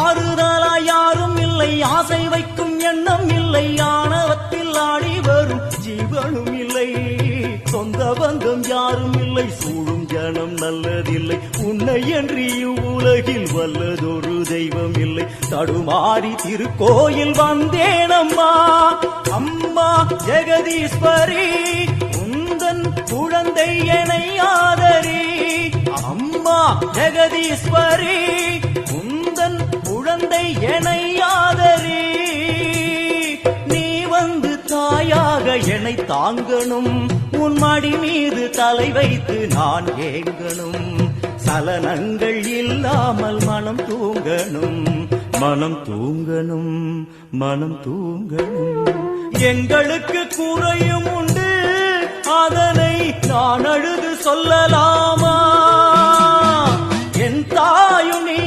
ஆறுதலா யாரும் இல்லை, ஆசை வைக்கும் எண்ணம் இல்லை, ஆணவத்தில் ஆடி வரும் ஜீவனும் இல்லை. சொந்த பந்தம் யாரும் இல்லை, சூழும் ஜனம் நல்லதில்லை, உன்னை என்று இவ்வுலகில் வல்லதொரு தெய்வம் இல்லை. தடுமாறி திருக்கோயில் வந்தேனம்மா, அம்மா ஜெகதீஸ்வரி, உந்தன் குழந்தை என்னை ஆதரி. அம்மா ஜெகதீஸ்வரி, உந்தன் குழந்தை என்னை ஆதரி. நீ வந்து தாயாக என்னை தாங்கணும், உன் மடி மீது தலை வைத்து நான் ஏங்கணும். சலனங்கள் இல்லாமல் மனம் தூங்கணும், மனம் தூங்கணும், மனம் தூங்கணும். எங்களுக்கு குறையும் உண்டு, அதனை நான் அழுது சொல்லலாமா? என் தாயும் நீ